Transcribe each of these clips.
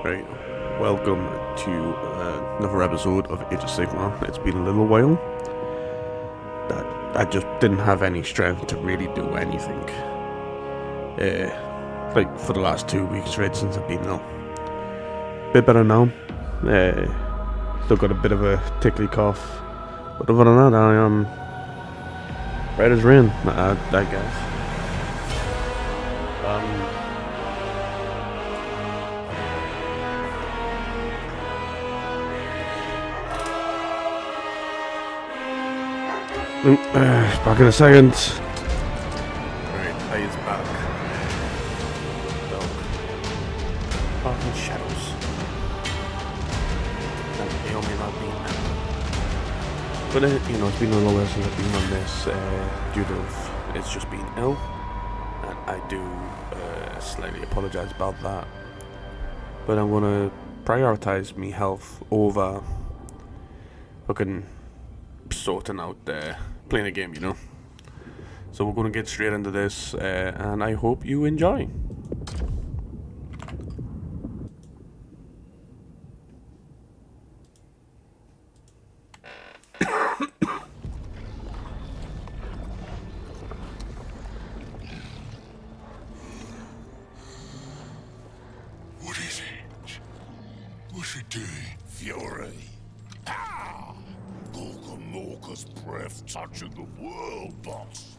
Right, welcome to another episode of Age of Sigmar. It's been a little while that I just didn't have any strength to really do anything. Like for the last 2 weeks, right, since I've been ill. Bit better now. Still got a bit of a tickly cough, but other than that, I am right as rain, I guess. Back in a second. Right, Hayes back. Dog. Park in shadows. That may or may not be now. But it's been a little while since I've been on this due to it's just been ill. And I do slightly apologise about that. But I'm gonna prioritise me health over fucking sorting out playing a game, So we're going to get straight into this, and I hope you enjoy. What is it? What's it doing? Fury. Ah! Gorkamorka's breath touching the world, boss.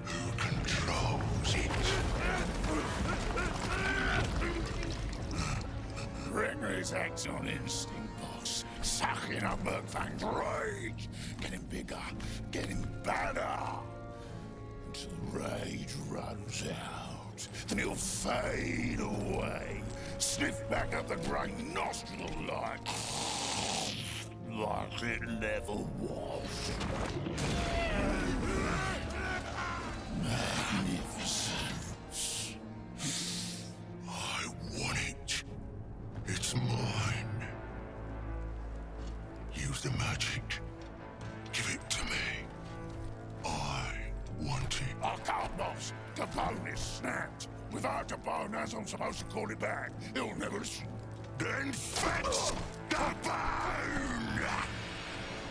Who controls it? Renner's acts on instinct, boss. Sucking up Murkfang's rage. Getting bigger, getting badder. Until the rage runs out. Then he'll fade away. Sniff back up the grey nostril like it never was. Magnificence. I want it. It's mine. Use the magic. Give it to me. I want it. I can't, boss. The bone is snapped. Without the bone, as I'm supposed to call it back, he'll never listen. Then fetch the bone!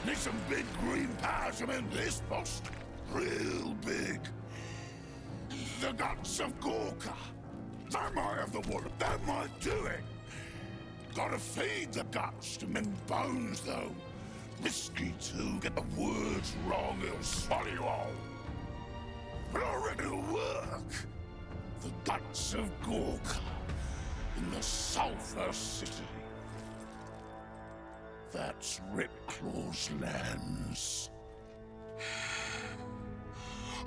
Need some big green powers to mend this, boss. Real big. The guts of Gorka. That might have the water. That might do it. Gotta feed the guts to mend bones, though. Risky too. Get the words wrong, he'll swallow you all. But I reckon it'll work. The guts of Gorka in the Sulphur City. That's Ripclaw's lands.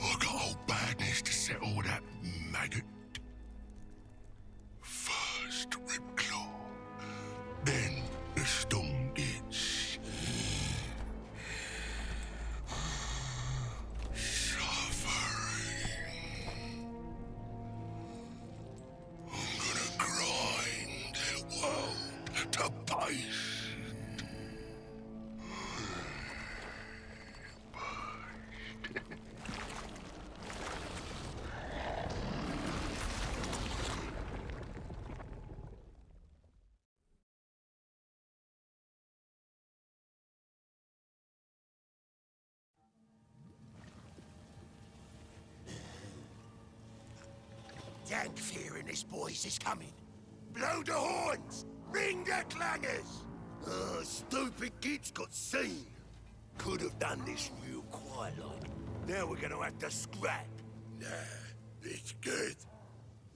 I got old badness to settle that maggot. First Ripclaw, then the Stone Gates. Suffering. I'm gonna grind the world to paste. Dank fear in this boys is coming. Blow the horns! Ring the clangers! Stupid git's got seen. Could have done this real quiet like. Now we're gonna have to scrap. Nah, it's good.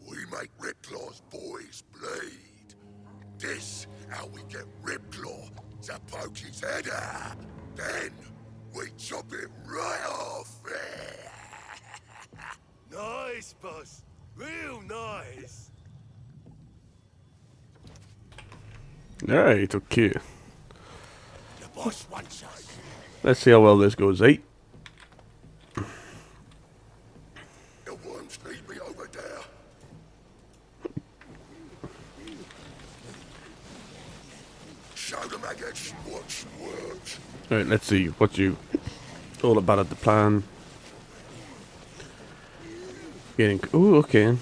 We make Ripclaw's boys bleed. This how we get Ripclaw to poke his head out. Then we chop him right off. Nice, boss. Real nice. Alright, okay. The boss wants us. Let's see how well this goes, eh? The worms need me over there. the maggots. What's worked? Right, let's see what you all about the plan. Getting ooh, okay.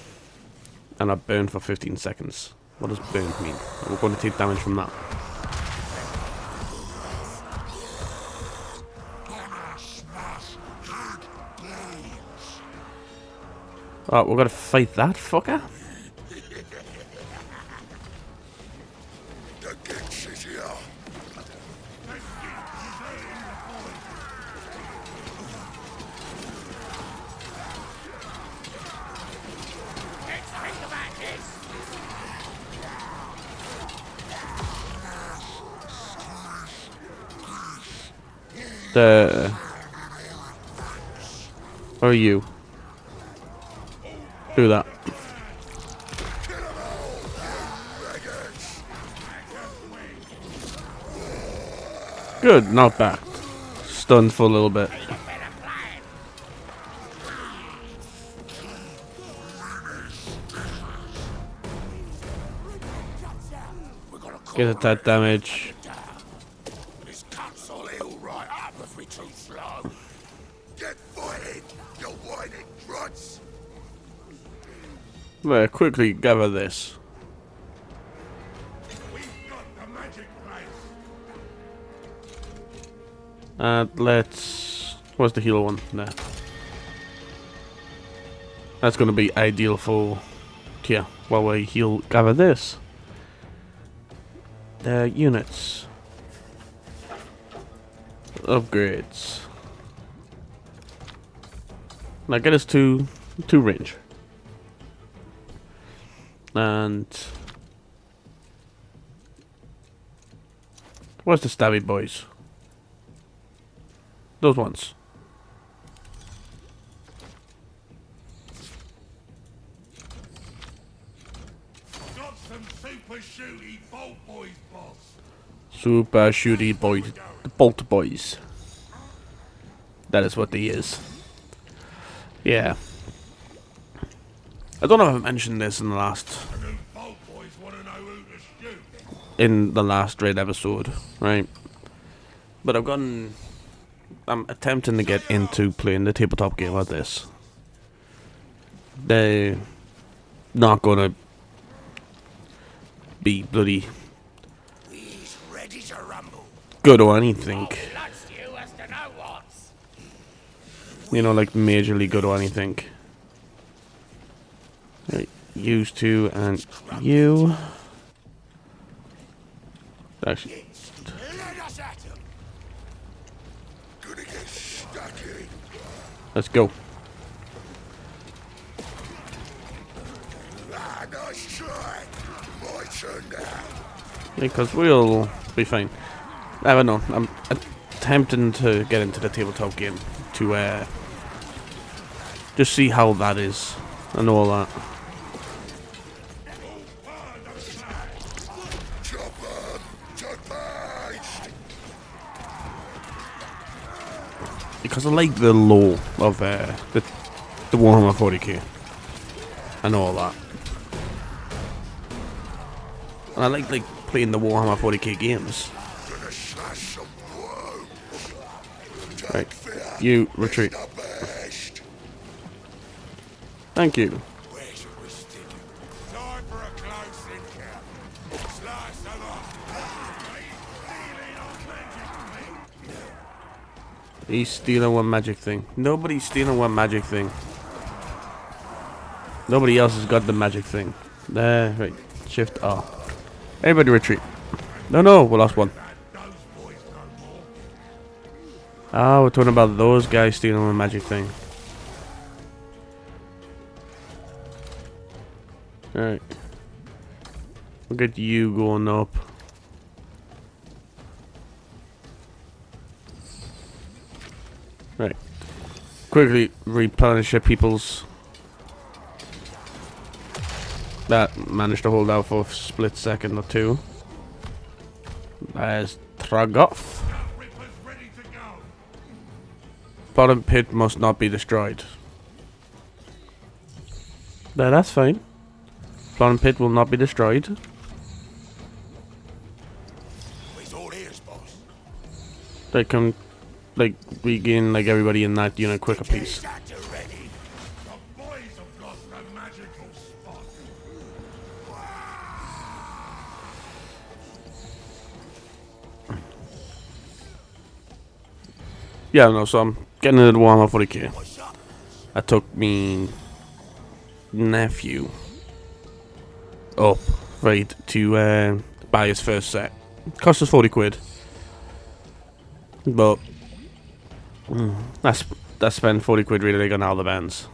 And I burn for 15 seconds. What does burn mean? We're going to take damage from that. Oh, we're gonna fight that fucker? The gets is here. Where are you? Do that. Good, not bad. Stunned for a little bit. Get attack damage. This cuts all ill right up if we too slow. Get fighting, you whining druts. Well, quickly gather this. We've got the magic place. And let's... Where's the healer one? There. That's gonna be ideal for... Yeah, while we heal, gather this. Units. Upgrades. Now get us to range. And... Where's the stabby boys? Those ones. Got some super shooty bolt boys, boss. Super shooty boys. The bolt boys. That is what they is. Yeah. I don't know if I mentioned this in the last... And them bolt boys want to know who to shoot. in the last raid episode, right? But I'm attempting to get into playing the tabletop game like this. They're not gonna be bloody He's ready to rumble. good or anything. That's you as to know what's. You know, like majorly good or anything. Right, used to and you. Actually, Let us at him. Gonna get stuck in. let's go. Ah, nice try. My turn now. Because we'll be fine. I don't know. I'm attempting to get into the tabletop game to just see how that is and all that. Chopper, surprised. Because I like the lore of the Warhammer 40k and all that. And I like playing the Warhammer 40k games. Gonna slash some woe. Right, you retreat. The best. Thank you. Where should we stick him? Time for a close encounter. Slice him up. He's stealing one magic thing. Nobody's stealing one magic thing. Nobody else has got the magic thing. There, right. Shift R. Everybody retreat. No, we lost one. Ah, we're talking about those guys stealing the magic thing. Alright. We'll get you going up. Right. Quickly replenish your peoples. That managed to hold out for a split second or two. There's Tragoff. Bottom pit must not be destroyed. No, that's fine. Bottom pit will not be destroyed. He's all They can, like, regain, like, everybody in that unit quicker, please. Yeah, no, so I'm getting into the Warhammer 40k. I took me nephew up, right, to buy his first set. Cost us 40 quid. But that's spent 40 quid really on all the bands.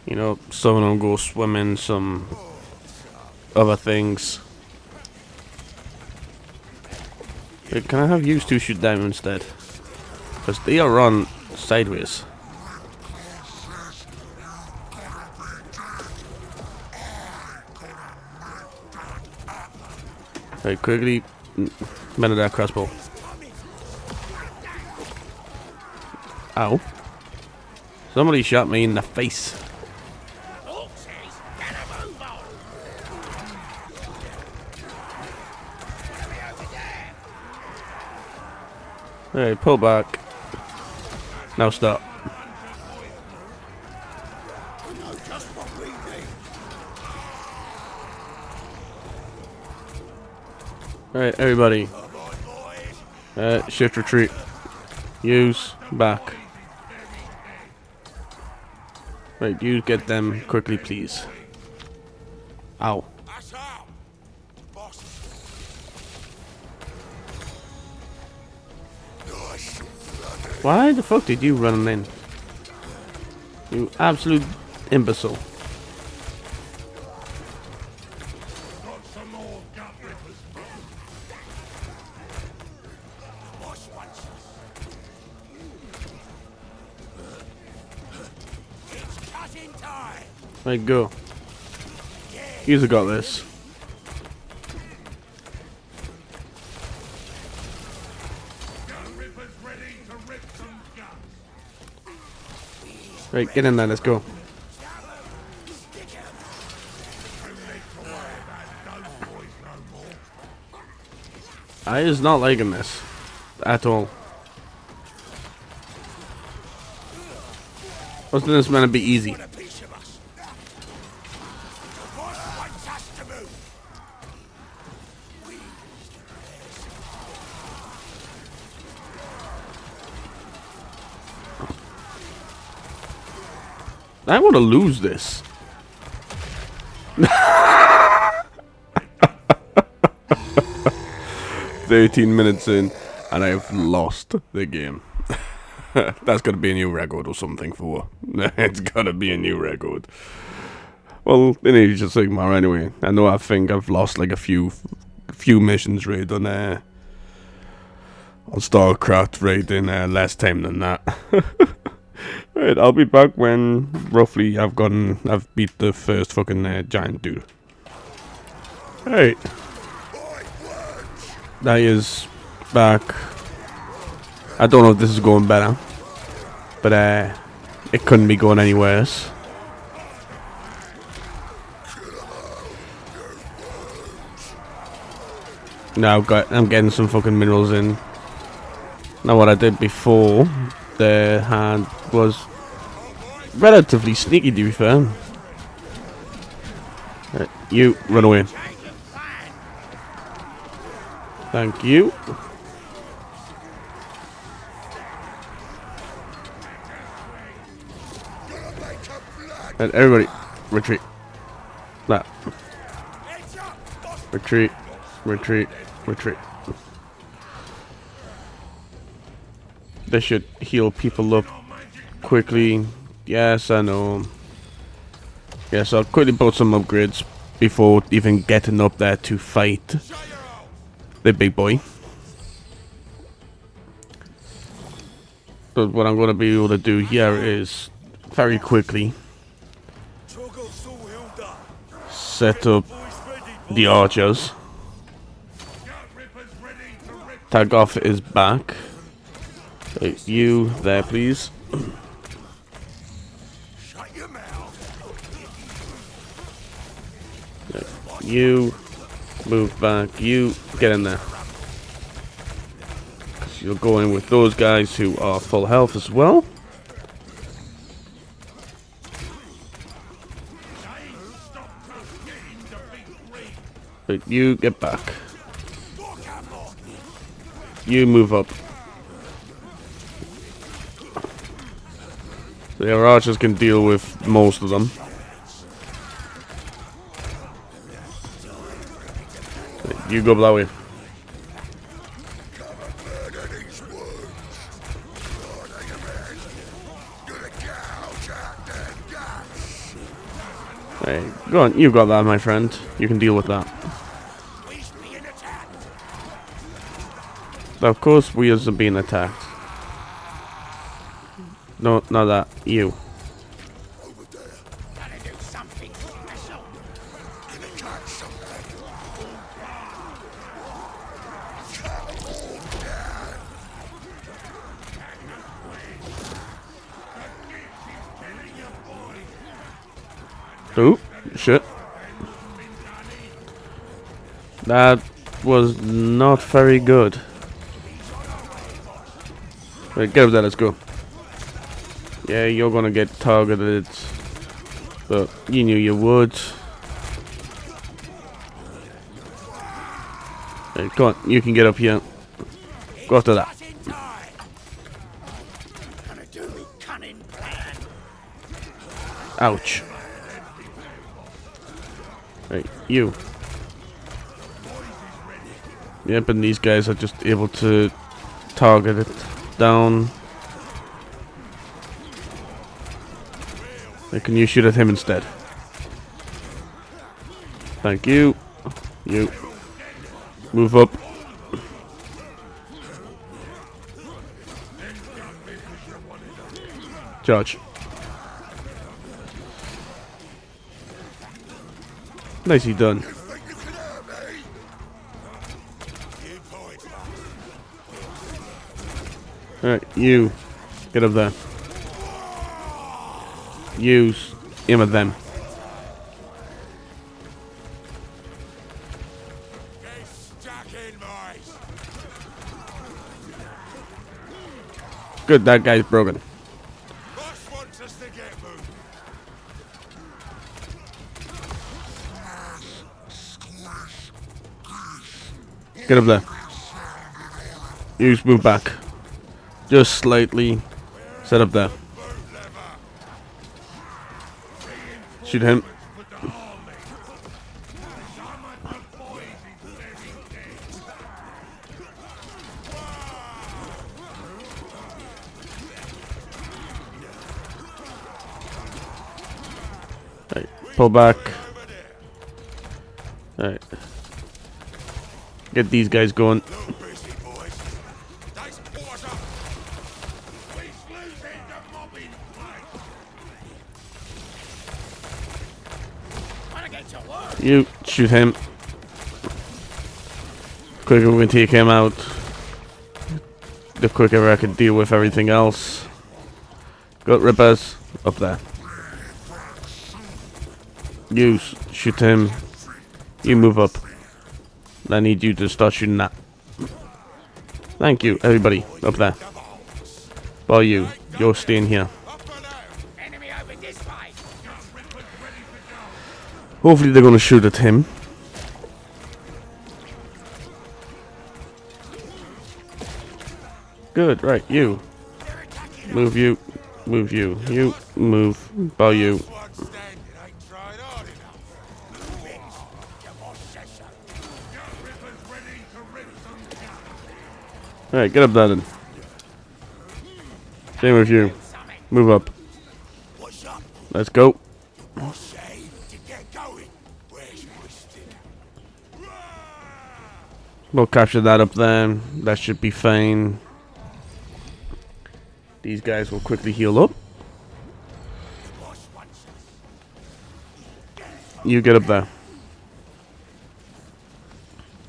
You know, some of them go swimming, some other things. Wait, can I have you two shoot them instead? Because they are run sideways. Right, quickly, bend that crossbow. Ow. Somebody shot me in the face. Hey, pull back. Now stop. Alright, everybody. Shift retreat. Use back. Right, you get them quickly, please. Ow. Why the fuck did you run in? You absolute imbecile. Right, go. You've got this. Right, get in there, let's go. I is not liking this at all. Wasn't this meant to be easy? I want to lose this. 13 minutes in, and I've lost the game. That's got to be a new record or something for. It's got to be a new record. Well, in Age of Sigmar anyway. I know I think I've lost like a few missions right on StarCraft right in less time than that. Right, I'll be back when roughly I've beat the first fucking giant dude. Alright. That is back. I don't know if this is going better, but it couldn't be going any worse. Now I'm getting some fucking minerals in. Now what I did before the hand was relatively sneaky, to be fair. You run away. Thank you. And everybody, retreat. That. Retreat. Retreat. Retreat. This should heal people up quickly. Yes, I know. Yes, I'll quickly put some upgrades before even getting up there to fight the big boy. But what I'm going to be able to do here is very quickly set up the archers. Tag off his back. You there, please. You Move back. You get in there. 'Cause you'll go in with those guys who are full health as well. But you get back. You move up. The archers can deal with most of them. You go that way. Hey, go on. You got that, my friend. You can deal with that. Of course, we are being attacked. No, not that. You. Oh, shit. That was not very good. Right, get up there, let's go. Yeah, you're gonna get targeted. But you knew you would. Right, come on, you can get up here. Go after that. Ouch. Right, you. Yep, and these guys are just able to target it down. Hey, can you shoot at him instead? Thank you. You. Move up. Charge. Nicely done. Alright, you. Get up there. Use aim at them. Good, that guy's broken. Get up there. Use move back. Just slightly. Set up there. Shoot him. Right, pull back. Alright. Get these guys going. You shoot him. Quicker we can take him out, the quicker I can deal with everything else. Got rippers up there. You shoot him. You move up. I need you to start shooting that. Thank you, everybody up there. While you're staying here. Hopefully they're going to shoot at him. Good, right, you. Move you. Move you. You move. Bow you. Alright, get up there then. Same with you. Move up. Let's go. We'll capture that up there. That should be fine. These guys will quickly heal up. You get up there.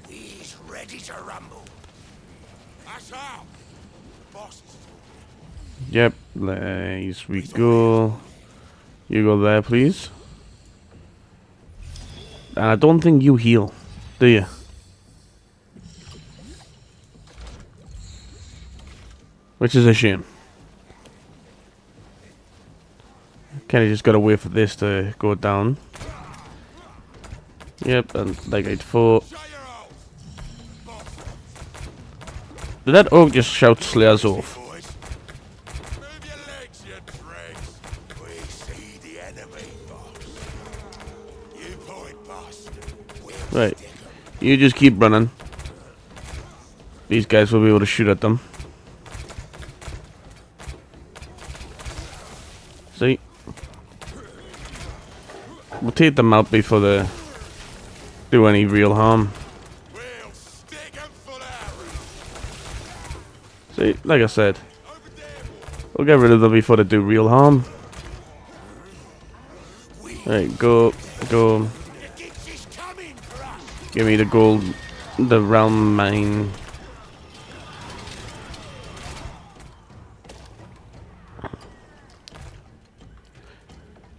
He's ready to rumble. That's how. Yep, there we go. You go there, please. And I don't think you heal. do you? Which is a shame. Kinda just gotta wait for this to go down. Yep, and like I thought. Did that orc just shout Slayers off? Right. You just keep running. These guys will be able to shoot at them. See? We'll take them out before they do any real harm. See, like I said, we'll get rid of them before they do real harm. Right, go. Give me the gold, the realm mine.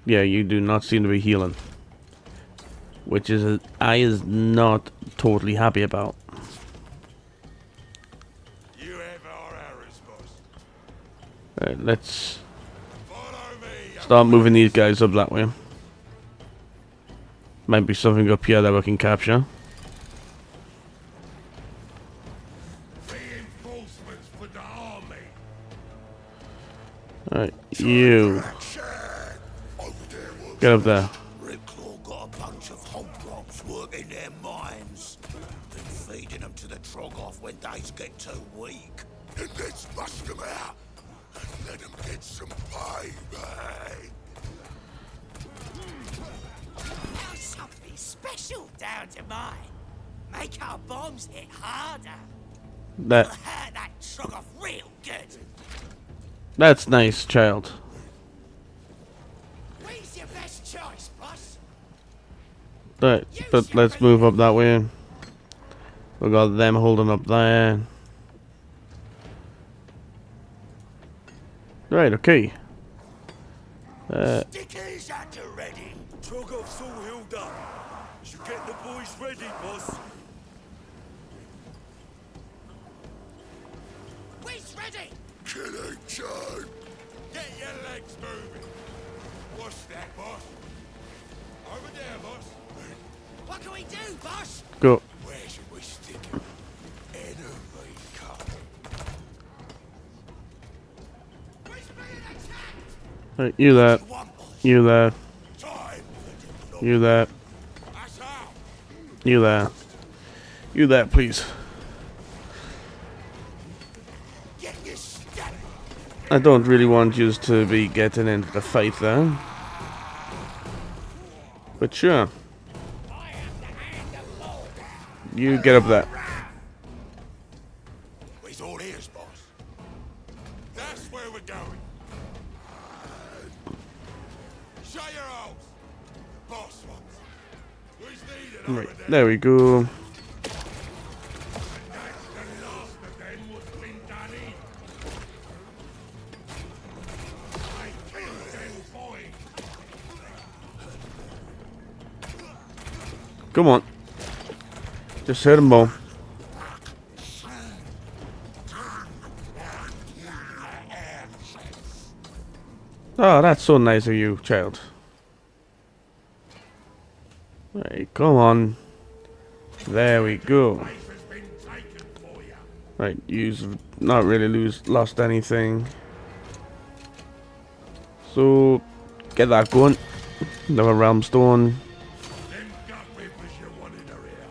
Yeah, you do not seem to be healing, which is I is not totally happy about. You have our arrows, boss. Right, let's start moving these guys up that way. Might be something up here that we can capture. Reinforcements for the army. Alright, you get up there. Ripclaw got a bunch of hobgoblins working their mines. Been feeding them to the Troggoth when days get too weak. And let's bust them out and let them get some payback. Now something special down to mine. Make our bombs hit harder. That Hurt that Troggoth real good. that's nice, child. Where's your best choice, boss? Right, but let's move up that way. We got them holding up there. Right, okay. Stickers at the ready. Troggoth's all healed up. Should get the boys ready, boss. Where's ready? Killing time. Get your legs moving. What's that, boss? Over there, boss. What can we do, boss? Go. Where should we stick him? Enemy coming. Who's being attacked? Right, you there. You there. Time. You there. That's how. You there. You there, please. Get your step. I don't really want you to be getting into the fight there. But sure. You get up there. He's all ears, boss. That's where we're going. Shut your house. Boss wants. Who's needed over Right, there? there we go. That's the last of them what's been done in. I killed them boys. Come on. Just hit them all. Oh, that's so nice of you, child. Right, come on. There we go. Place has been taken for you. Right, you've not really lost anything. So, get that going. Another realm stone. Them gut rippers you wanted are here.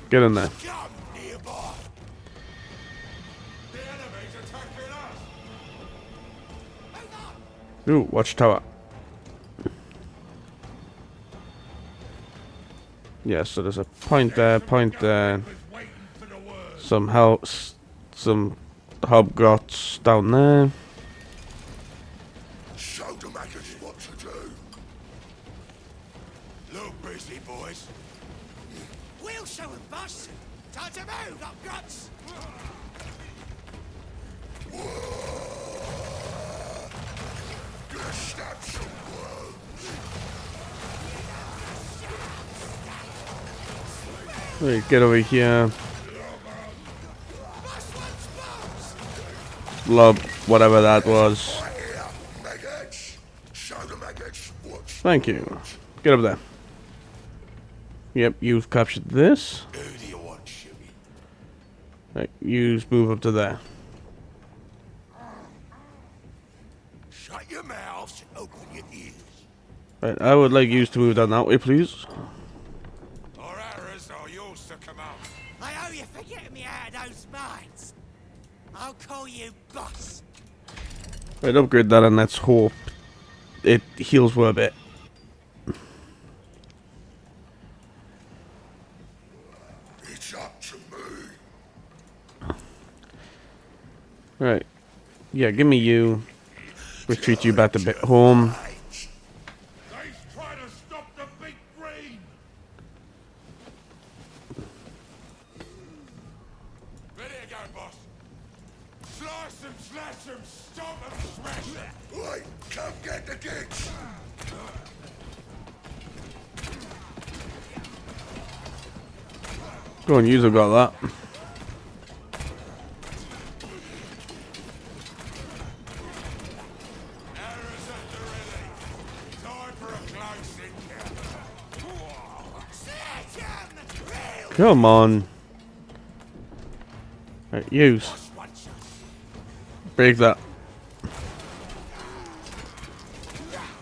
Get in there. Come nearby. The enemy's attacking us. Ooh, watch tower. Yeah, so there's a point there, Waiting for the word. some house, some hobgots down there. Show the maggots what to do. Look busy, boys. We'll show him, boss. Time to move, up guts. Gonna stab some worms. Right, get over here. Lob, whatever that was. Right here, maggots. Show the maggots what's Thank you. Get over there. Yep, you've captured this. Who do you want shooting? Right, you move up to there. Shut your mouths and open your ears. Right, I would like you to move down that way, please. Our arrows are yours to come out. I owe you for getting me out of those mines. I'll call you boss. Right, upgrade that and let's hope it heals for a bit. It's up to me. Right. Yeah, give me you. Retreat you back to home. They's trying to stop the big green. Ready to go, boss. Slice them, slash them, stomp them, smash them. Right, come get the kids. Go on, you've got that. Arrows at the ready. Time for a close encounter. Sledge 'em! Real Come on. Right, use. boss wants us. Break that.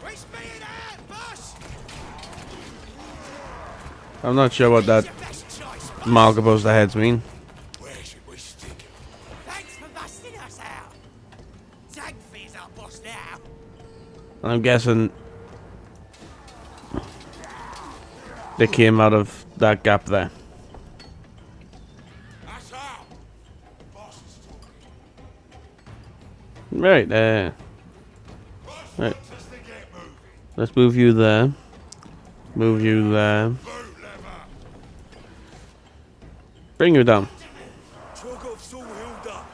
Reach me in out, boss! I'm not sure what that Your best choice, boss. mark above the heads mean. Where should we stick him? Thanks for busting us out. Zagfy's our boss now. I'm guessing they came out of that gap there. That's out. Boss is talking. Right, Boss Right. wants us to get moving. let's move you there. Move you there. Boot lever. Bring you down. Trogoff's all healed up.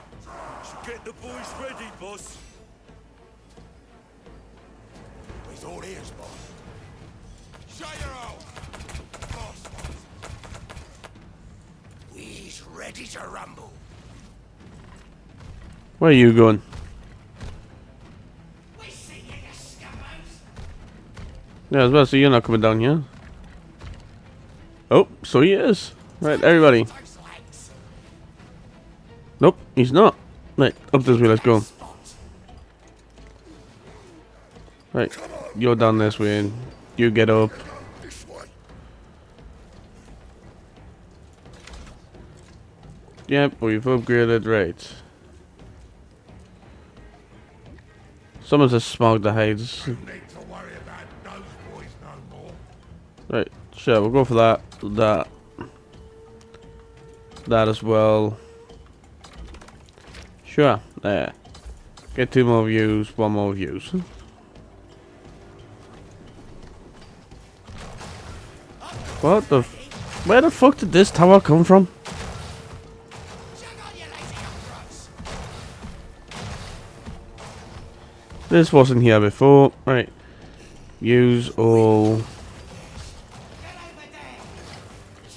Should get the boys ready, boss. He's all ears, boss. Shut your hole. Boss. He's ready to rumble. Where are you going? We see you, you scumbos. Yeah, I was about to say you're not coming down here. Oh, so he is. Right, everybody. Those legs. Nope, he's not. Right, up this way, let's go. Right, you're down this way and you get up. This way. Yep, we've upgraded, right. Someone just smoked the hides. Need to worry about those boys no more. Right, sure, we'll go for that. That as well. Sure, there. Get 2 more views, 1 more views. What the where the fuck did this tower come from? Check on your lazy upfronts. This wasn't here before. Right. Use all. Get over there.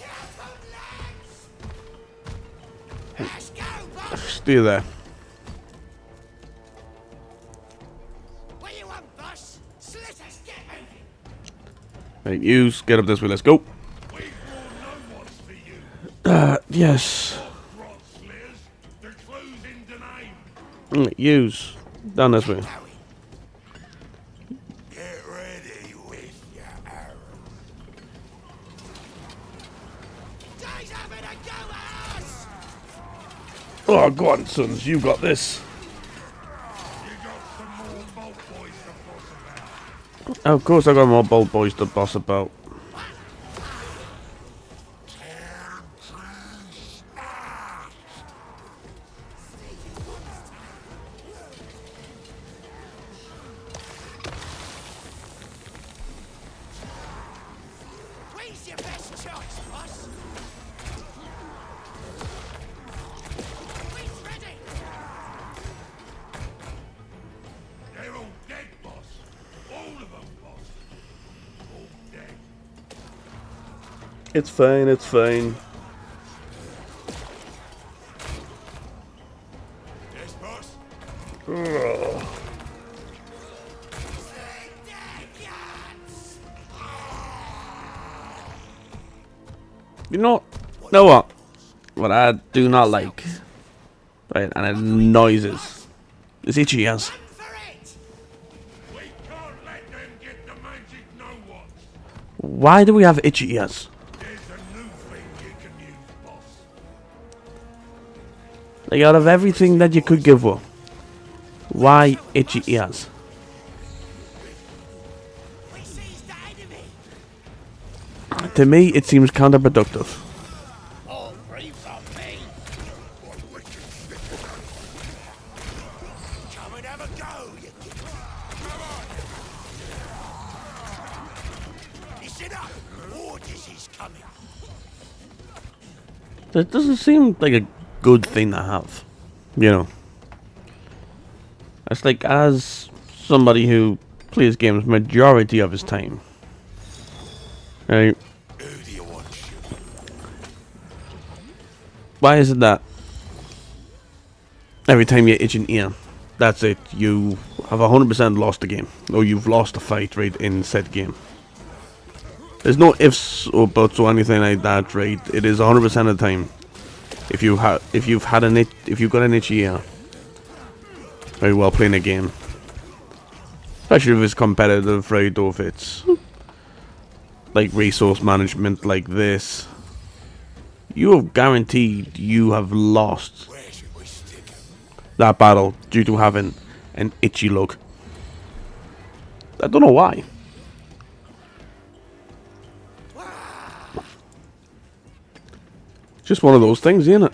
Count on legs. Let's go, boss. Stay there. What you want, boss? Slitters, get moving. Right, use. Get up this way. Let's go. We've worn no ones for you. Yes. Rot slayers. The clue's in the name. Use. Down this way. Going. Get ready with your arrows. Days having a go at us. Oh, go on, sons. You got this. You got some more bolt boys to boss about. Oh, of course, I got more bold boys to boss about. Where's your best choice, boss? Where's ready? They're all dead, boss. All of them, boss. All dead. It's fine, it's fine. boss. You know what? What I do not like, right, and it noises. It's itchy ears. For it! We can't let them get the magic no one. Why do we have itchy ears? There's a new thing you can use, boss. Like, out of everything that you could give her, why itchy ears? We seized the enemy! To me, it seems counterproductive. All three from me! Come and have a go, you listen up! Orders is coming! That doesn't seem like a good thing to have, you know. It's like, as somebody who plays games majority of his time, right? Who do you want shooting? Why is it that every time you itch an ear, that's it, you have 100% lost the game, or you've lost a fight, right, in said game? There's no ifs or buts or anything like that, right? It is 100% of the time. If you've got an itchy ear, very well playing a game, especially if it's competitive, right, or if it's like resource management like this, you have guaranteed you have lost Where should we stick him? that battle due to having an itchy lug. I don't know why. Just one of those things, isn't it?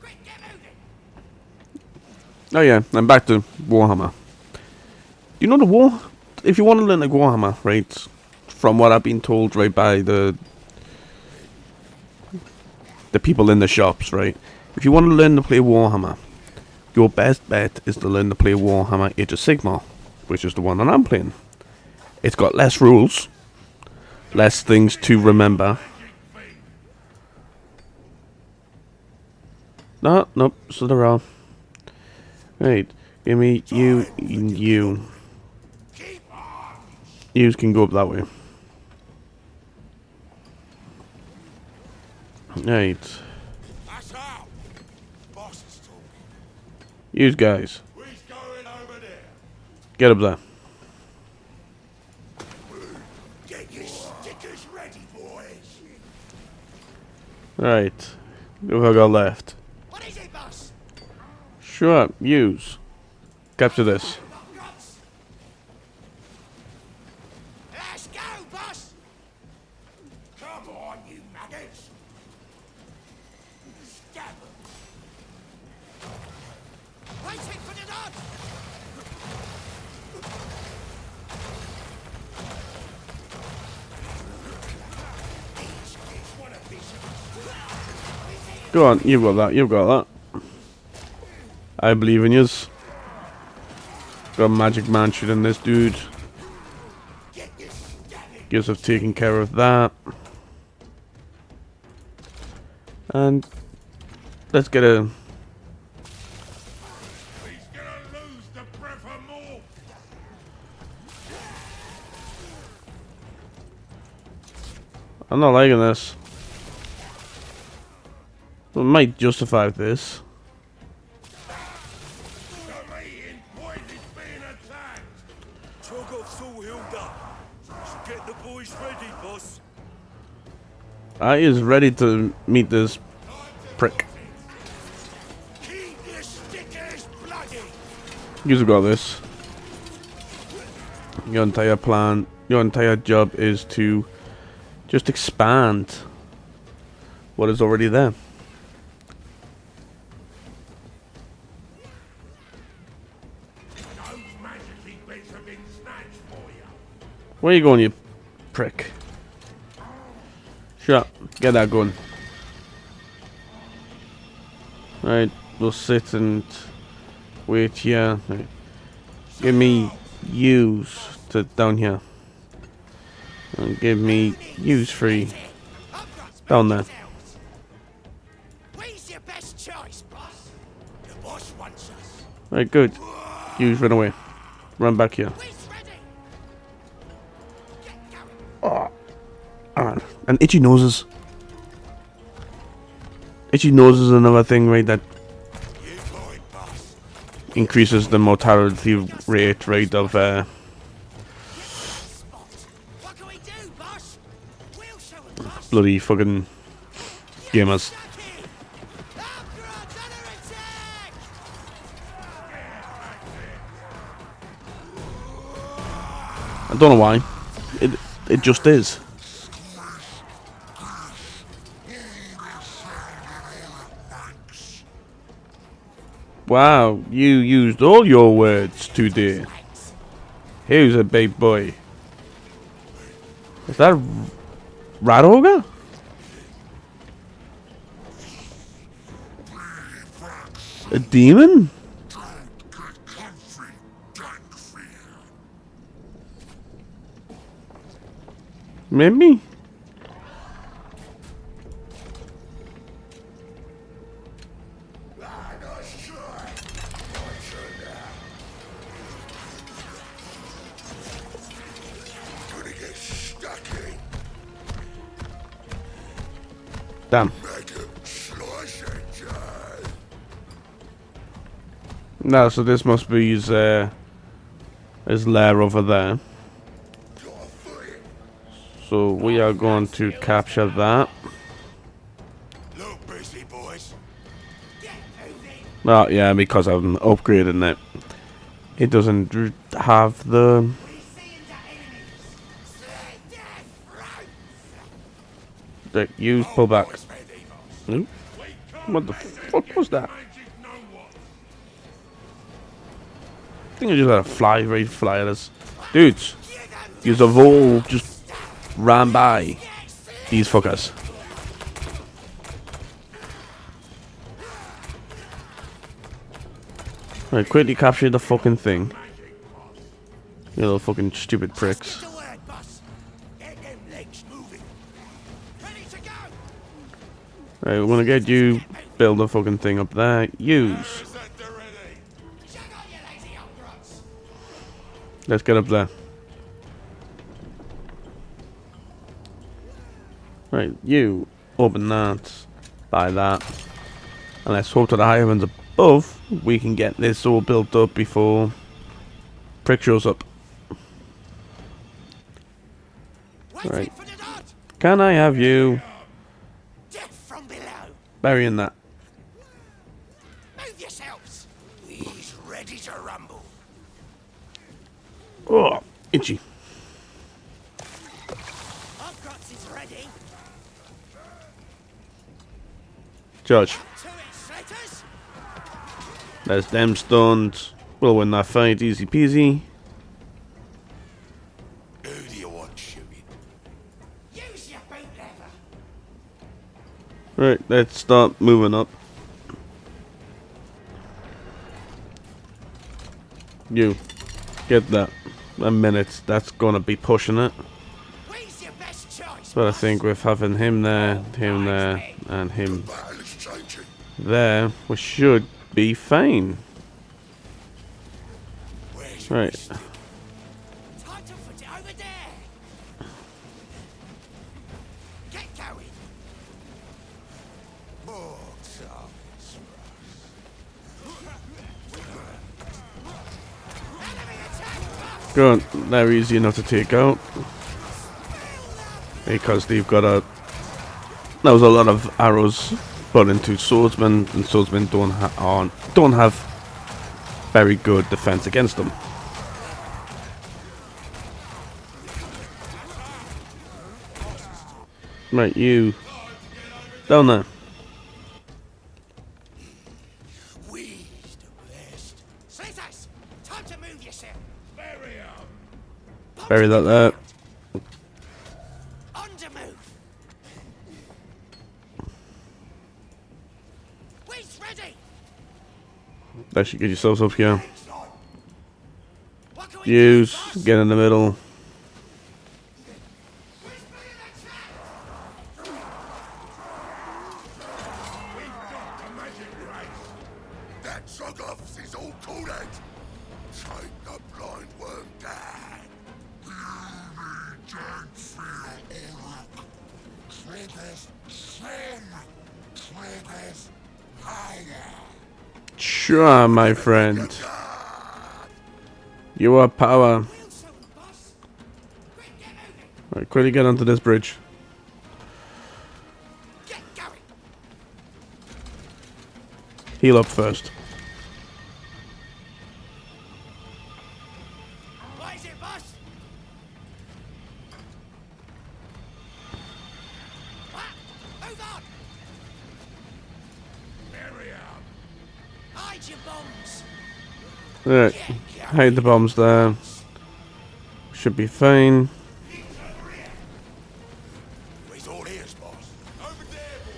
Quick, get moving! Oh yeah, I'm back to Warhammer. You know the war? If you want to learn like Warhammer, right? From what I've been told, right, by the people in the shops, right? If you want to learn to play Warhammer, your best bet is to learn to play Warhammer Age of Sigmar, which is the one that I'm playing. It's got less rules, less things to remember. No, nope, so they're all. Right, give me you and you. Yous can go up that way. Right. That's out. Boss is talking. Yous guys, Who's going over there? get up there. Get your stickers ready, boys. Right. Who have I got left? What is it, boss? Sure, use. Capture this. Guts. Let's go, boss! Come on, you maggots. Stab 'em. Waiting for the nod! These kids want a piece of us. Go on, you've got that, you've got that. I believe in yous. Got a magic man shooting this dude. Get your stabbing! Gives have taken care of that. And let's get a. He's gonna lose the breath of more. I'm not liking this. We might justify this. The meeting point is being attacked. Chogoff's all healed up. Should get the boys ready, boss. I is ready to meet this prick. Keep your stickers bloody. You've got this. Your entire plan, your entire job is to just expand what is already there. Those magic bits have been snatched for you. Where you going, you prick? Shut up. Get that gun. Right, we'll sit and wait here. Right. Give me use to down here. And give me use free down there. Where's your best choice, boss? The boss wants us. Right, good. Use run away. Run back here. Where's ready? Get going. And itchy noses. Itchy nose is another thing, right, that You boy, boss. increases the mortality rate, right, of What can we do, boss? We'll show 'em, boss. bloody fucking gamers. Stuck in. Upgrades under attack. I don't know why. It just is. Wow, you used all your words today. Here's a big boy. Is that a rat ogre? A demon? Maybe? Gonna get stuck in. Damn. Make it slice and die. No, so this must be his lair over there. So we are going to capture that. Look busy, boys. Oh yeah, because I'm upgrading it. It doesn't have the... Use pullback. Oop. What the fuck was that? I think I just had a fly at us. Dudes, you have all just ran by these fuckers. Right, quickly capture the fucking thing. You little fucking stupid pricks. Just a word, boss. Get them legs moving. Ready to go. Right, we're gonna get you build the fucking thing up there. Use. Is that the ready? Check on your lazy upgrades. Let's get up there. Right, you open that, buy that, and let's hope to the higher ones above we can get this all built up before Prick shows up. Waiting Right. for the nod. Can I have you Death from below. burying that? Move yourselves. He's ready to rumble. Oh, itchy. Upgrades is ready. Judge, To it, slaters. there's them stunned. We'll win that fight, easy peasy. Who do you want shooting? Use your boot lever. Right, let's start moving up. You, get that. A minute, that's gonna be pushing it. Where's your best choice? But I boss? think with having him there, and him Battle is changing. there, we should be fine. Where's your Right. stick? Time to put it over there. Get going. Oh, tough. Enemy attack, boss. Good, they're easy enough to take out. Because they've got a... There was a lot of arrows put into swordsmen, and swordsmen don't have very good defense against them. Right, you down there. We's the best. Slaters, time to move yourself. Bury that there. On to move. We's ready. That should get yourselves up here. What can we do, Use, boss? get in the middle. Sure, my friend. You are power. Wilson, boss. Quick, get moving. Right, quickly get onto this bridge. Get going. Heal up first. What is it, boss? What? Move on. Hide your bombs. Right, hide the bombs there. Should be fine. He's all ears, boss. Over there, boy.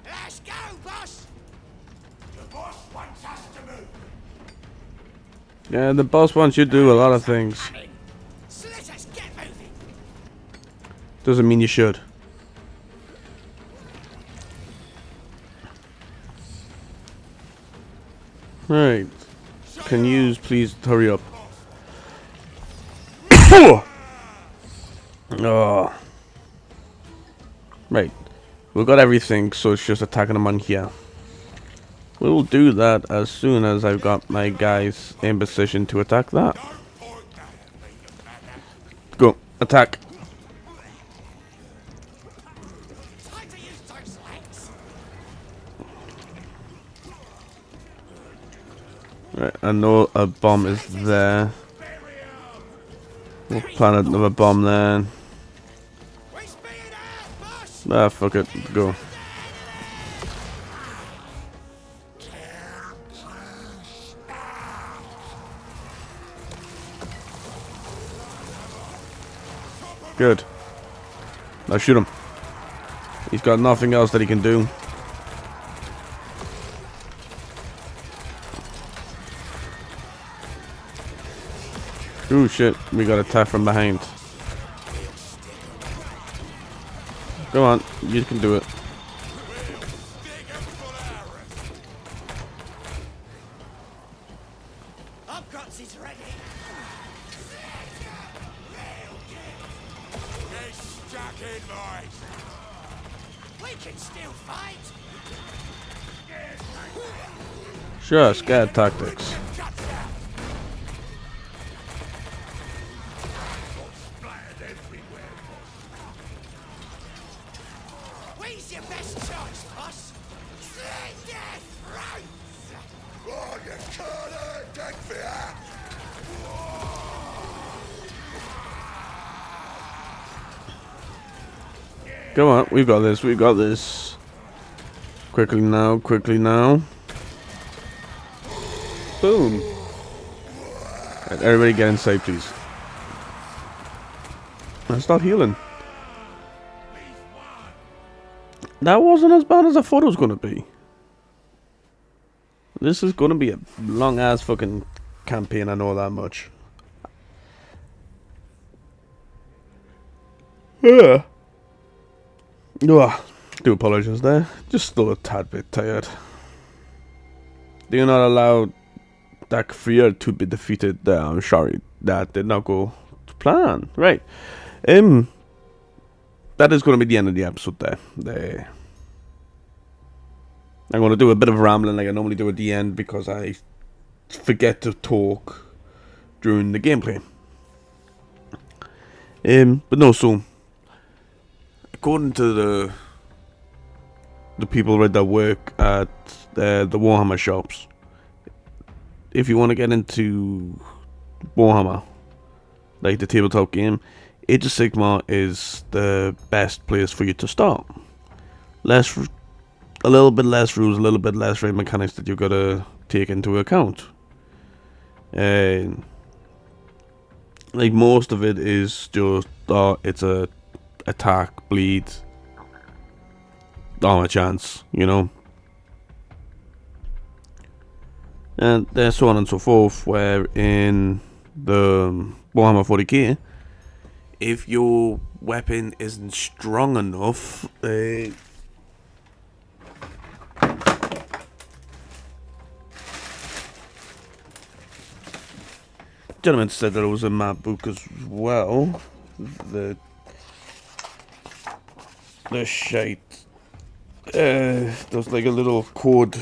Let's go, boss. The boss wants us to move. Yeah, the boss wants you to do a lot of things. So let us get moving. Doesn't mean you should. Right. Can you please hurry up? Oh. Right. We've got everything, so it's just attacking them on here. We'll do that as soon as I've got my guys in position to attack that. Go. Attack. Time to use those legs. Right, I know a bomb is there. We'll plant another bomb there. We speed out, boss. Ah, fuck it. Go. Good. Now shoot him. He's got nothing else that he can do. Ooh, shit. We got attacked from behind. Go on. You can do it. Upcuts is ready. Get stuck in, boys. We can still fight. Sure, scared tactics. We's your best choice, boss. Slit their throats. Oh, you can't take fear. Come on, we've got this, we've got this. Quickly now, quickly now. Boom. Right, everybody get inside, please. And start healing. That wasn't as bad as I thought it was going to be. This is going to be a long-ass fucking campaign, I know that much. Yeah. Oh, do apologize there. Just still a tad bit tired. Do not allow that fear to be defeated. I'm sorry. That did not go to plan. Right. That is going to be the end of the episode there. I'm going to do a bit of rambling like I normally do at the end because I forget to talk during the gameplay. But no, so according to the people that work at the Warhammer shops, if you want to get into Warhammer, like the tabletop game, Age of Sigmar is the best place for you to start. A little bit less rules, a little bit less raid mechanics that you gotta take into account. Like most of it is just it's a attack, bleed, armor chance, you know, and so on and so forth. Where in the Warhammer 40k, if your weapon isn't strong enough, gentleman said that it was a map book as well. The shite. There's like a little code.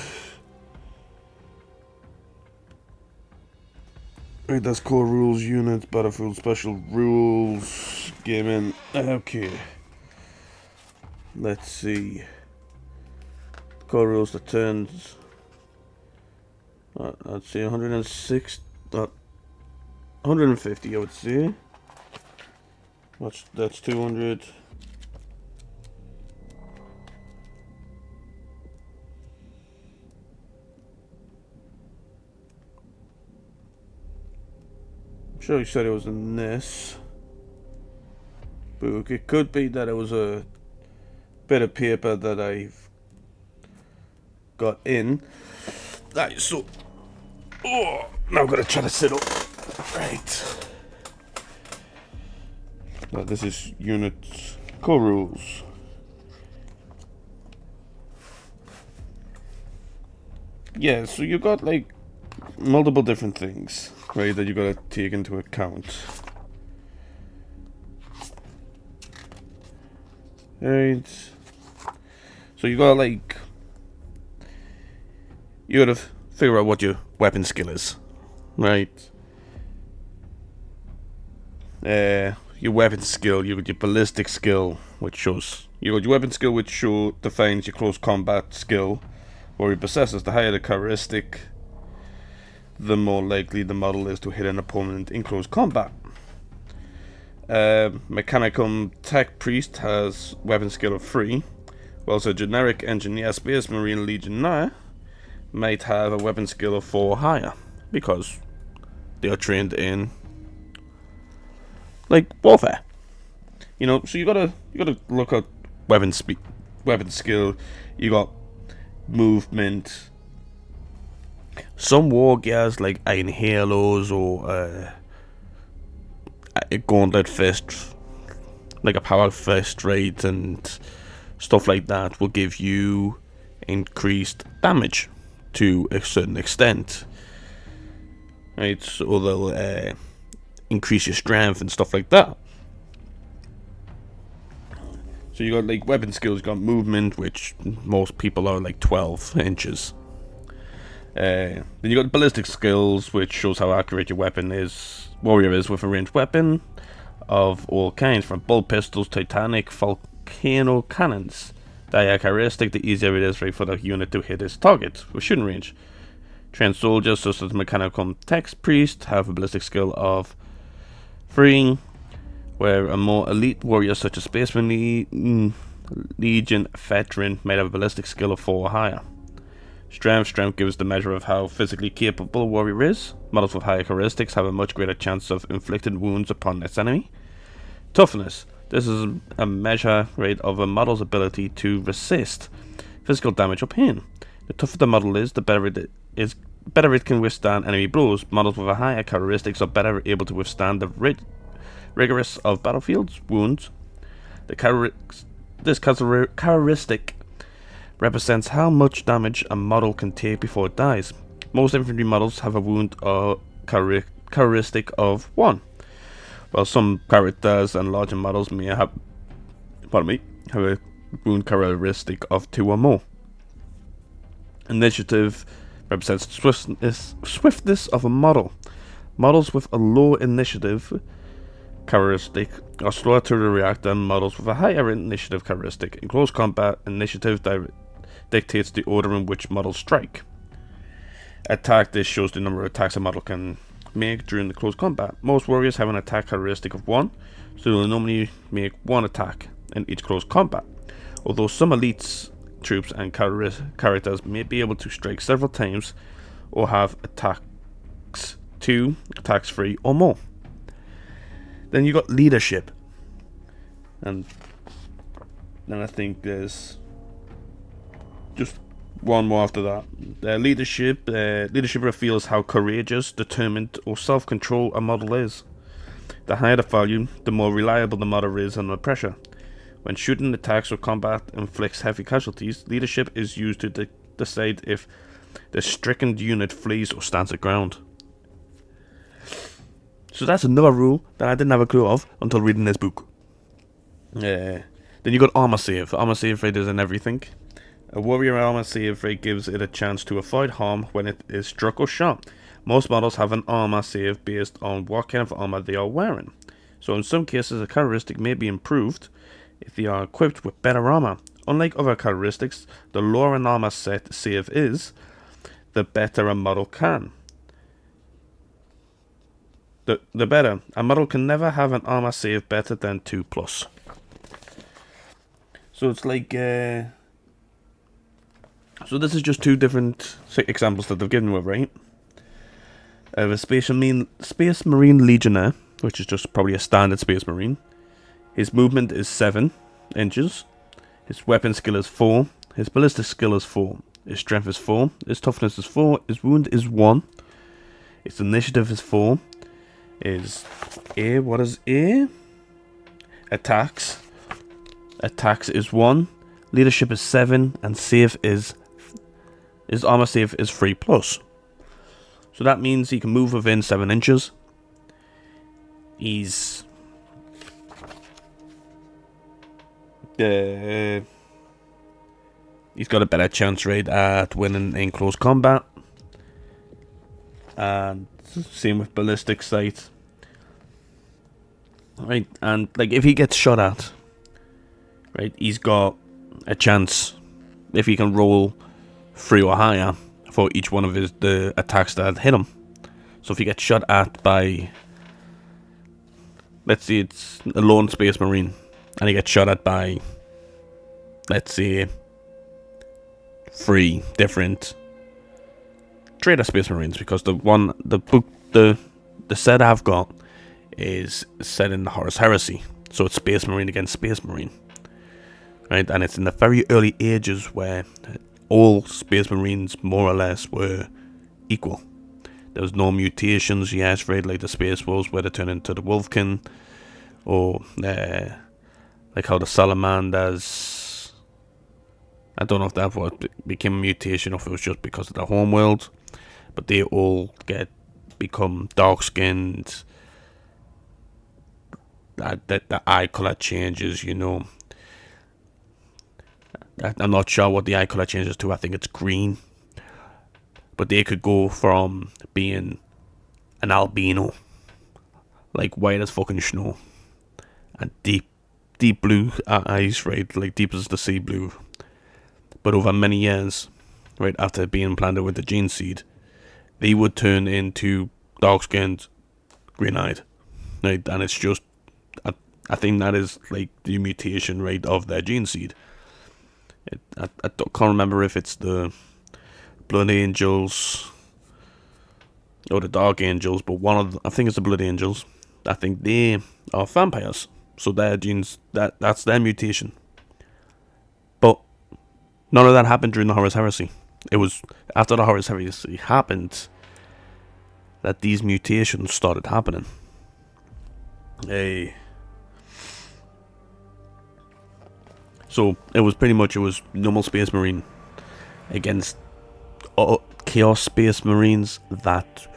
Right, that's core rules, units, battlefield special rules, gaming. Okay. Let's see. Core rules, the turns. I'd say 106. 150, I would say. That's 200. I'm sure he said it was in this book. It could be that it was a bit of paper that I've got in. Right, so now I've got to try to sit up. Right. Now this is units core rules. Yeah, so you got like multiple different things, right, that you got to take into account. Right. So you got like, you got to figure out what your weapon skill is, right? Your weapon skill, you got your ballistic skill, which shows you got your weapon skill, which defines your close combat skill, or your possesses. The higher the characteristic, the more likely the model is to hit an opponent in close combat. Mechanical Tech Priest has weapon skill of 3, whilst a generic Engineer Space Marine Legionnaire might have a weapon skill of 4 higher, because they are trained in like warfare. You know, so you gotta look at weapon skill. You got movement. Some war gears like Iron Halos or a Gauntlet Fist, like a Power Fist, right, and stuff like that will give you increased damage to a certain extent, right? So they'll increase your strength and stuff like that. So you got like weapon skills, you got movement, which most people are like 12 inches. Then you got ballistic skills, which shows how accurate your warrior is with a ranged weapon of all kinds, from bolt pistols, titanic, volcano cannons. The higher characteristic, the easier it is for the unit to hit its target with shooting range. Trained soldiers, such as the Mechanical Tech Priest, have a ballistic skill of 3, where a more elite warrior such as Spaceman Legion Veteran might have a ballistic skill of 4 or higher. Strength gives the measure of how physically capable a warrior is. Models with higher characteristics have a much greater chance of inflicting wounds upon its enemy. Toughness. This is a measure rate of a model's ability to resist physical damage or pain. The tougher the model is, the better it can withstand enemy blows. Models with a higher characteristics are better able to withstand the rigorous of battlefields wounds. This characteristic represents how much damage a model can take before it dies. Most infantry models have a wound characteristic of 1, while some characters and larger models may have a wound characteristic of 2 or more. Initiative represents swiftness of a model. Models with a low initiative characteristic are slower to react than models with a higher initiative characteristic. In close combat, initiative dictates the order in which models strike. Attack. This shows the number of attacks a model can make during the close combat. Most warriors have an attack characteristic of 1, so they will normally make 1 attack in each close combat. Although some elites, troops and characters may be able to strike several times or have attacks 2, attacks 3 or more. Then you got leadership, and then I think there's just one more after that. Leadership reveals how courageous, determined, or self-control a model is. The higher the value, the more reliable the model is under pressure. When shooting, attacks, or combat inflicts heavy casualties, leadership is used to decide if the stricken unit flees or stands their ground. So that's another rule that I didn't have a clue of until reading this book. Then you got armor save. Armor save rate is in everything. A warrior armor save rate gives it a chance to avoid harm when it is struck or shot. Most models have an armor save based on what kind of armor they are wearing. So in some cases a characteristic may be improved if they are equipped with better armor. Unlike other characteristics, the lower an armor set save is, the better a model can. The better. A model can never have an armor save better than 2+. So it's like... so this is just two different examples that they've given with, right? A Space Marine Legionnaire, which is just probably a standard Space Marine. His movement is 7 inches. His weapon skill is 4. His ballistic skill is 4. His strength is 4. His toughness is 4. His wound is 1. His initiative is 4. His A, what is A? Attacks. Attacks is 1. Leadership is 7. And save is... his armor save is 3+. So that means he can move within 7 inches. He's... he's got a better chance rate at winning in close combat. And same with ballistic sight. Right, and like if he gets shot at, right, he's got a chance if he can roll 3 or higher for each one of the attacks that hit him. So if he gets shot at by, let's say it's a lone Space Marine, and he gets shot at by, let's say, 3 different Trader Space Marines, because the set I've got is set in the Horus Heresy, so it's Space Marine against Space Marine, right? And it's in the very early ages where all Space Marines more or less were equal. There was no mutations, yes, right, like the Space Wolves where they turn into the Wolfkin, or like how the Salamanders, I don't know if that became a mutation or if it was just because of the homeworld, but they all become dark-skinned. The eye color changes, you know. I'm not sure what the eye color changes to. I think it's green. But they could go from being an albino, like white as fucking snow, and deep blue eyes, right, like deep as the sea blue. But over many years, right, after being implanted with the gene seed, they would turn into dark-skinned, green-eyed, right? And it's just, I think that is like the mutation rate of their gene seed. I can't remember if it's the Blood Angels or the Dark Angels, but I think it's the Blood Angels. I think they are vampires, so their genes, that's their mutation. But none of that happened during the Horus Heresy. It was after the Horus Heresy happened that these mutations started happening. So it was normal Space Marine against Chaos Space Marines that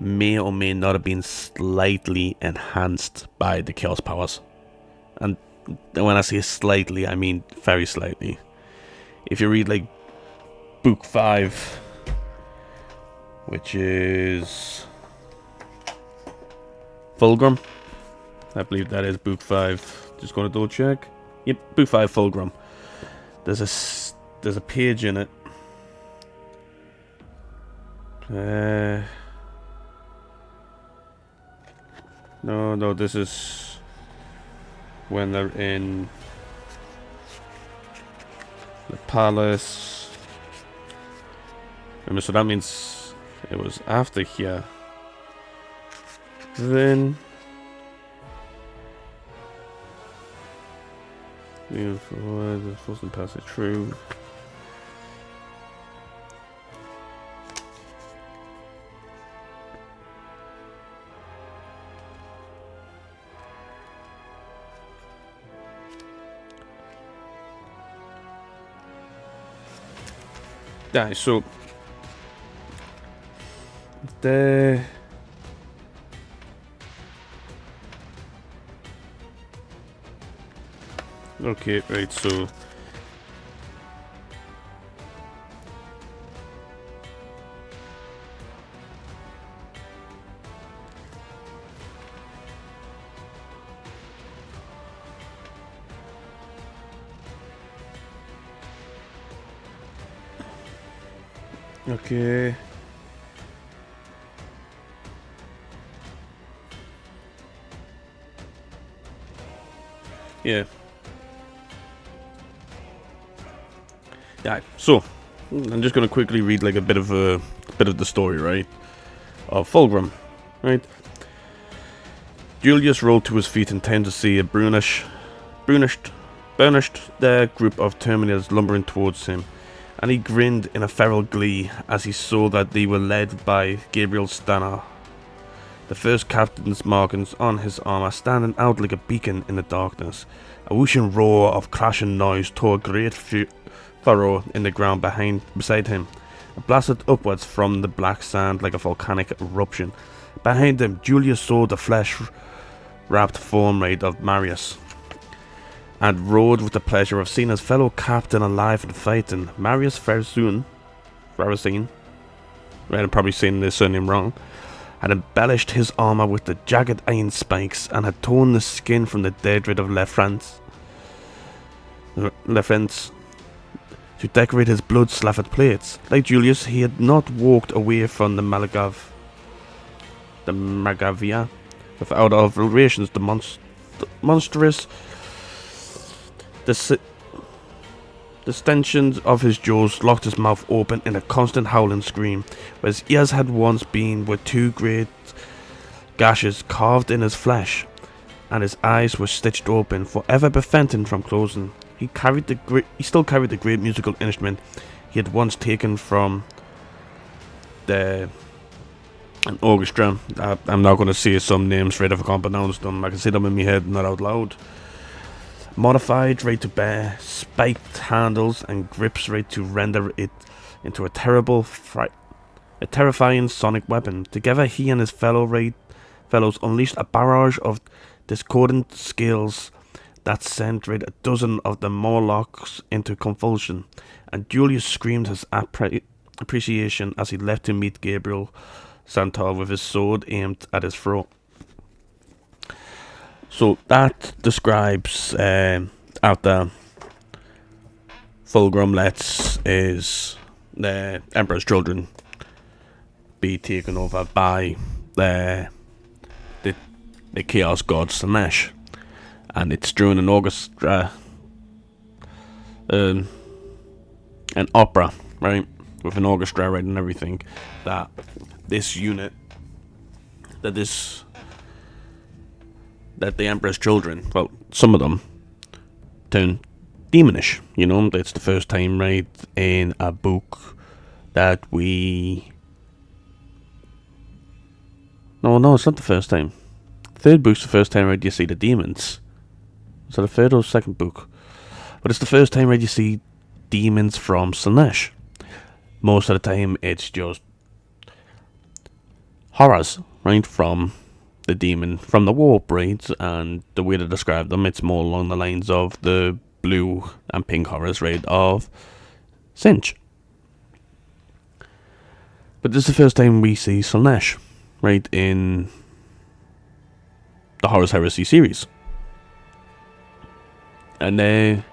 may or may not have been slightly enhanced by the Chaos powers. And when I say slightly, I mean very slightly. If you read like Book 5, which is Fulgrim, I believe that is Book 5. Just going to double check. Yep, Book 5 Fulgrim. There's a page in it. No, this is when they're in the palace. Remember, so that means it was after here. Then the forcing passage through. Yeah, so Okay, right, so... Okay. Yeah. Yeah, so I'm just gonna quickly read like a bit of the story, right? Of Fulgrim, right? Julius rolled to his feet in time to see a burnished group of Terminators lumbering towards him, and he grinned in a feral glee as he saw that they were led by Gabriel Stanner, the first captain's markings on his armor standing out like a beacon in the darkness. A whooshing roar of crashing noise tore a great furrow in the ground beside him, and blasted upwards from the black sand like a volcanic eruption. Behind him, Julius saw the flesh-wrapped form of Marius, and roared with the pleasure of seeing his fellow captain alive and fighting. Marius Farazine, right, I'm probably saying this surname wrong, had embellished his armor with the jagged iron spikes, and had torn the skin from the dead rid of Lefrance to decorate his blood-slathered plates. Like Julius, he had not walked away from the Magavia without alterations. The monstrous distensions of his jaws locked his mouth open in a constant howling scream, where his ears had once been with two great gashes carved in his flesh, and his eyes were stitched open, forever preventing from closing. He still carried the great musical instrument he had once taken from an orchestra. I'm not going to say some names right if I can't pronounce them. I can say them in my head, not out loud. Modified right to bear spiked handles and grips right to render it into a terrifying sonic weapon. Together, he and his fellows unleashed a barrage of discordant scales that sent a dozen of the Morlocks into convulsion, and Julius screamed his appreciation as he left to meet Gabriel Santor with his sword aimed at his throat. So that describes after Fulgrim lets his the Emperor's children be taken over by the Chaos God Slanesh, and it's during an orchestra, an opera, right, with an orchestra, right, and everything, that this unit, that the Emperor's children, well, some of them, turn demonish. You know, it's the first time, right, in a book that we... No, it's not the first time. Third book's the first time, right, you see the demons. Is that the third or second book? But it's the first time, right, you see demons from Slanesh. Most of the time, it's just horrors, right, from the demon, from the warp, right, and the way to describe them, it's more along the lines of the blue and pink horrors, right, of Sinch. But this is the first time we see Slanesh, right, in the Horus Heresy series. And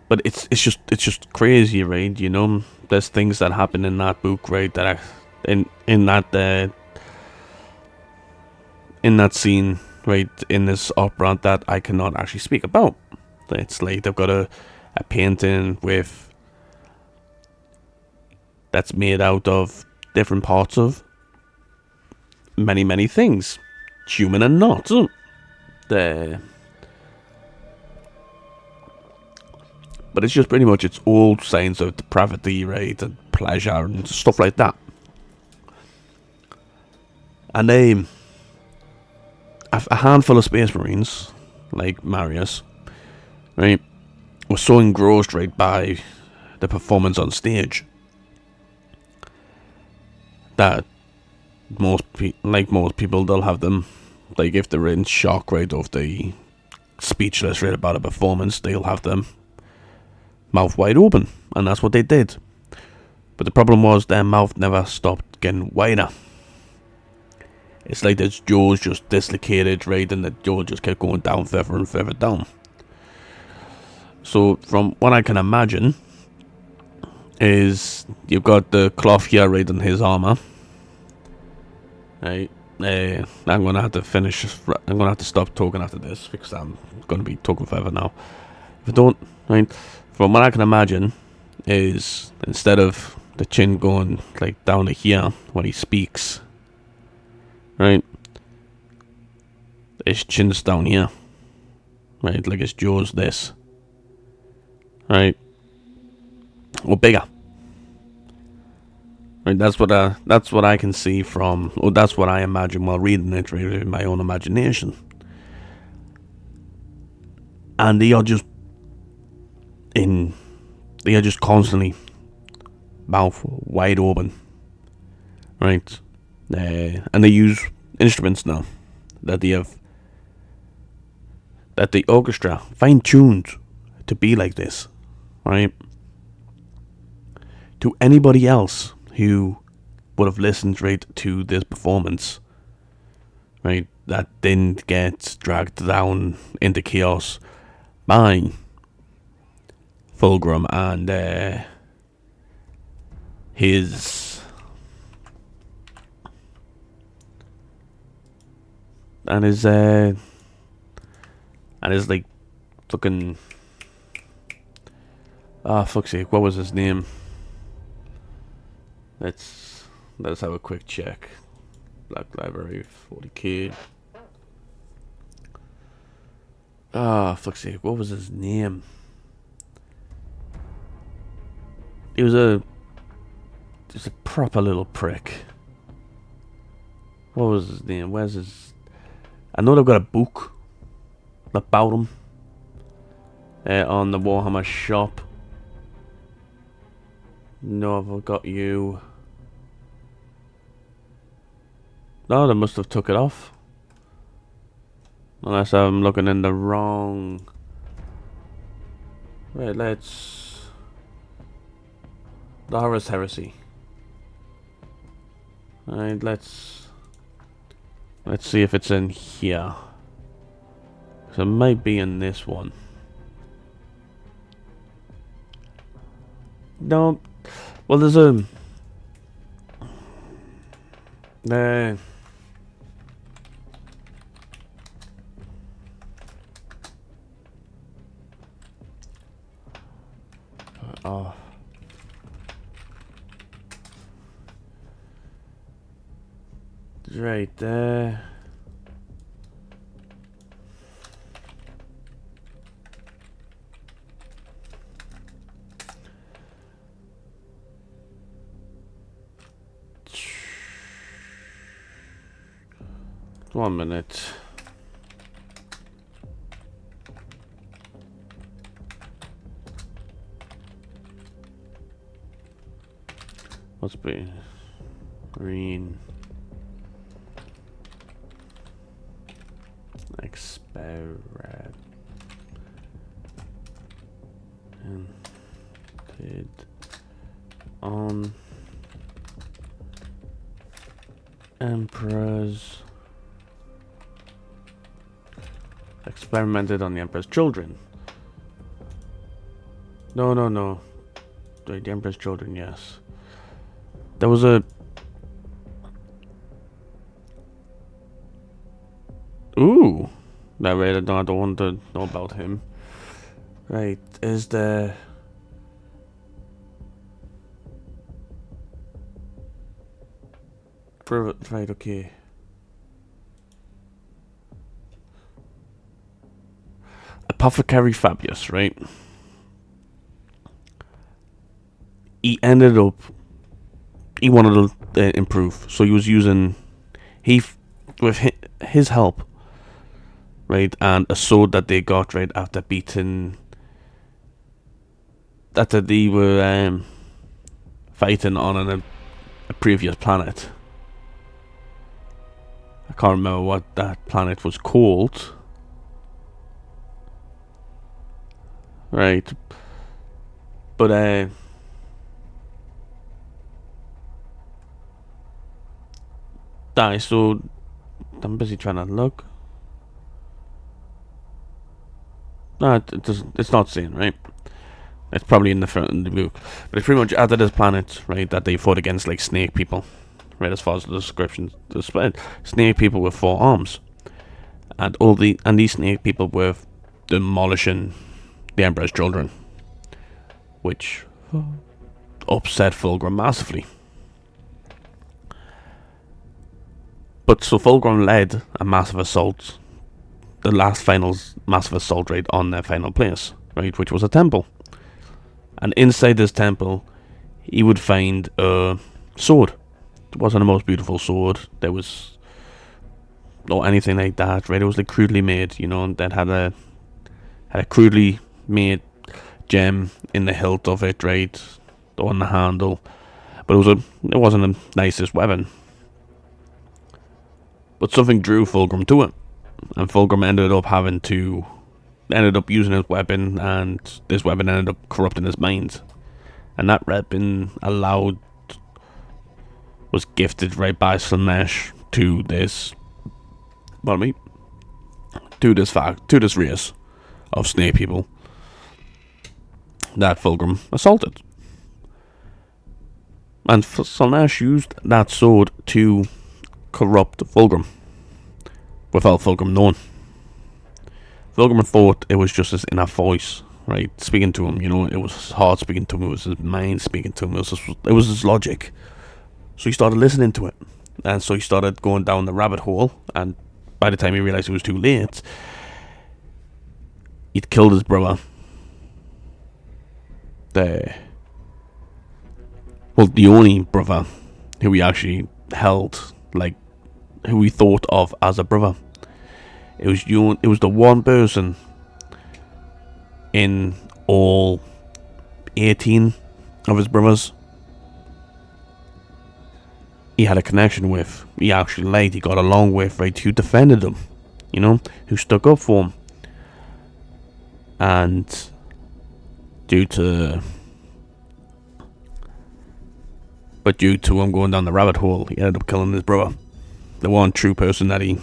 but it's just crazy, right? You know, there's things that happen in that book, right, that in that scene, right, in this opera, that I cannot actually speak about. It's like they've got a painting with that's made out of different parts of many things, human and not. But it's just pretty much, it's all signs of depravity, right, and pleasure and stuff like that. And a handful of Space Marines, like Marius, right, were so engrossed, right, by the performance on stage that most people, they'll have them like if they're in shock, right, of the speechless, right, about a performance, they'll have them mouth wide open, and that's what they did. But the problem was their mouth never stopped getting wider. It's like their jaws just dislocated, right, and the jaw just kept going down further and further down. So from what I can imagine is you've got the cloth here, right, on his armor. Right. I'm gonna have to finish. I'm gonna have to stop talking after this because I'm gonna be talking forever now. If I don't, right, from what I can imagine is instead of the chin going like down to here when he speaks, right, his chin's down here, right, like his jaw's this, right, or bigger. Right, that's what I can see from, or that's what I imagine while reading it, right, in my own imagination. And they are just constantly mouth wide open, right? And they use instruments now that the orchestra fine-tuned to be like this, right? To anybody else who would have listened, right, to this performance, right, that didn't get dragged down into chaos by Fulgrim and his like fucking fuck's sake, what was his name? Let's have a quick check. Black Library 40k. Fuck's sake, what was his name? He was a proper little prick. What was his name? Where's his? I know they've got a book about him on the Warhammer shop. No, I've got you. No, they must have took it off. Unless I'm looking in the wrong. Right, let's. The Horus Heresy. Alright, let's see if it's in here. So it might be in this one. No. Well, there's a. Oh. Right there. One minute. Must be green. Experiment. And did on Emperor's. Experimented on the Emperor's children. No. The Emperor's children, yes. There was a... Ooh! That right, I don't want to know about him. Right, is there... Right, okay. Apothecary Fabius, right? He ended up... He wanted to improve, so he was using... With his help, right, and a sword that they got, right, after beating... After they were fighting on a previous planet. I can't remember what that planet was called. Right. But so I'm busy trying to look. No, it doesn't. It's not saying, right? It's probably in the front of the book, but it's pretty much after this planet, right, that they fought against like snake people, right? As far as the description, snake people with 4 arms, and these snake people were demolishing the Emperor's children, which upset Fulgrim massively. But so Fulgrim led a massive assault, the last final's massive assault raid on their final place, right, which was a temple. And inside this temple, he would find a sword. It wasn't the most beautiful sword. There was no anything like that, right? It was like crudely made, you know, that had a crudely made gem in the hilt of it, right, on the handle. But it wasn't the nicest weapon. But something drew Fulgrim to it, and Fulgrim ended up using his weapon, and this weapon ended up corrupting his mind. And that weapon was gifted right by Slanesh to this race of snake people that Fulgrim assaulted. And Slanesh used that sword to corrupt Fulgrim without Fulgrim knowing. Fulgrim thought it was just his inner voice, right, speaking to him. You know, it was his heart speaking to him, it was his mind speaking to him, it was his logic. So he started listening to it, and so he started going down the rabbit hole, and by the time he realized it was too late, he'd killed his brother. The only brother who he actually held, like, who he thought of as a brother. It was the one person in all 18 of his brothers he had a connection with, he actually liked, he got along with, right, who defended him, you know, who stuck up for him. And due to him going down the rabbit hole, he ended up killing his brother, the one true person that he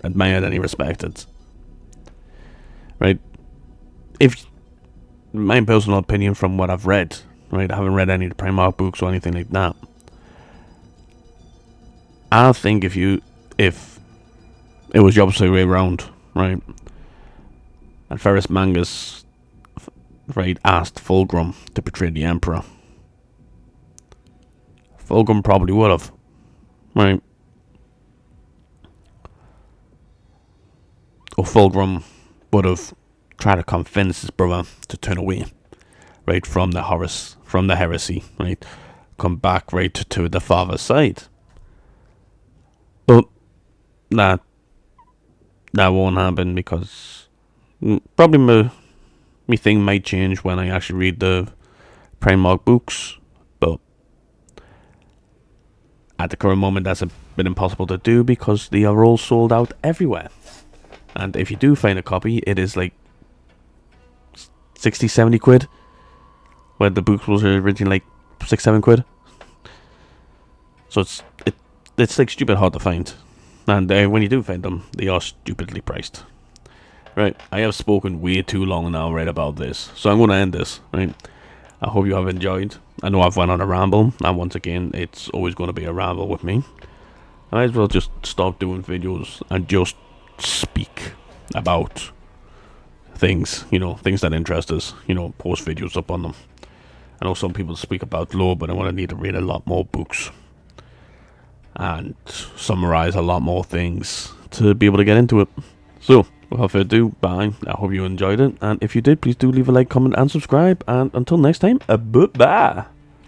admired and he respected. Right? If my personal opinion from what I've read, right, I haven't read any of the Primarch books or anything like that. I think if it was the opposite way around, right, and Ferrus Mangus, right, asked Fulgrim to betray the Emperor, Fulgrim probably would have, right? Or Fulgrim would have tried to convince his brother to turn away, right, from the heresy, right, come back, right, to the father's side. But that won't happen, because probably my thing might change when I actually read the Primarch books, but at the current moment that's a bit impossible to do because they are all sold out everywhere. And if you do find a copy, it is like 60-70 quid, where the books was originally like 6-7 quid. So it's like stupid hard to find, and when you do find them, they are stupidly priced. Right, I have spoken way too long now, right, about this, so I'm going to end this, right. I hope you have enjoyed. I know I've went on a ramble, and once again, it's always going to be a ramble with me. I might as well just stop doing videos and just speak about things, you know, things that interest us, you know, post videos up on them. I know some people speak about lore, but I want to need to read a lot more books and summarize a lot more things to be able to get into it. So, without further ado, bye. I hope you enjoyed it, and if you did, please do leave a like, comment, and subscribe, and until next time, bye-bye.